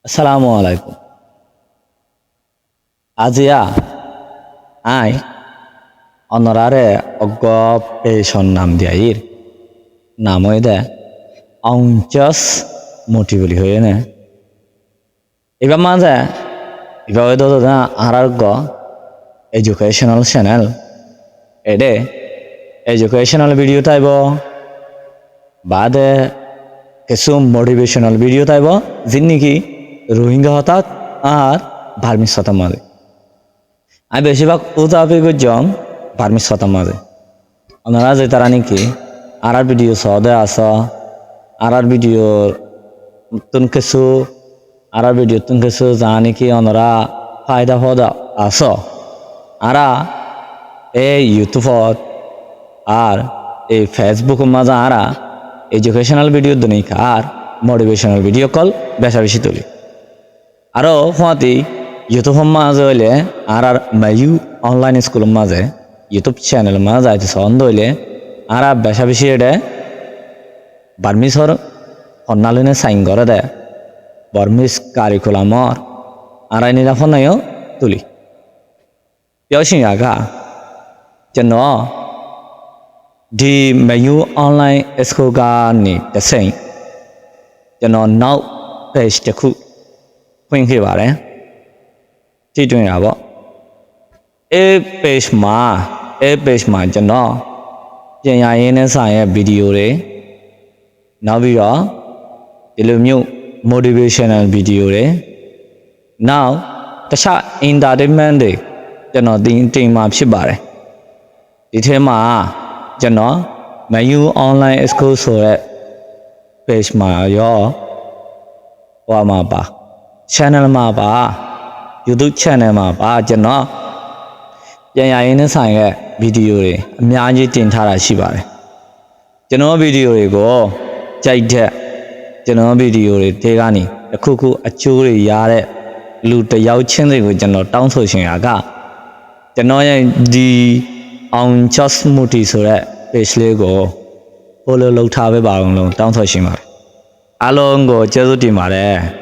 Assalamualaikum. Azia, I honorare occupation nam diair. Namoide, just motively hoyene. Iba maze, iba wedo da arargo educational channel. Ede educational video taibo. Bade kesum motivational video taibo. Zinniki Rohingya হঠাৎ আর ভার্মিস হতাম মাঝে আমি বেশিরভাগ উদাপে গজম ভার্মিস হতাম মাঝে ওনারা যে তারা নাকি আর ভিডিও সদে আস আর ভিডিও তুন কিছু আর ভিডিও তুন কিছু জানি কি ওনারা ফায়দা হদা আস আরা এই ইউটিউবত আর এই ফেসবুক মাঝে আরা এডুকেশনাল ভিডিও দনিক আর মোটিভেশনাল ভিডিও কল বেশা বেশি তুলি আরো ফাঁতি ইউটিউব মাঝে হইলে আর মাইউ অনলাইন স্কুল মাঝে ইউটিউব চ্যানেল মাঝে যাইতে সন্দ হইলে আর বেশা বেশি এটা বার্মিসর হন্নালিনে সাইন করে দেয় বার্মিস কারিকুলামর আর নিরাফনায়ও তুলি পিয়সিং আগা যেন দি মাইউ অনলাইন স্কুল গানি দেশাই যেন নাও page দেখু Queen Hibare Teaching about a page ma, Jano Jayan Science video. Now we are the new motivational video. Now the shot in that demand, Jano Ding Map Shibare. It him Jano, my new online school so page ma yo Wamaba. Channel ma ba YouTube channel ma ba ကျွန်တော်ပြန်ရရင်နဲ့ဆိုင်ရဲ့ဗီဒီယိုတွေအများကြီးတင်ထားတာရှိပါတယ်ကျွန်တော်ဗီဒီယိုတွေကိုကြိုက်တဲ့ကျွန်တော်ဗီဒီယိုတွေတဲကနေတစ်ခုခုအကျိုးတွေရတဲ့လူတယောက်ချင်းတွေကိုကျွန်တော်တောင်းဆိုရှင်ရာကကျွန်တော်ရဲ့ဒီအောင် just motive ဆိုတဲ့ page လေးကို follow လုပ်ထားပေးပါအောင်လို့တောင်းဆိုရှင်ပါတယ်အားလုံးကိုကျေးဇူးတင်ပါတယ်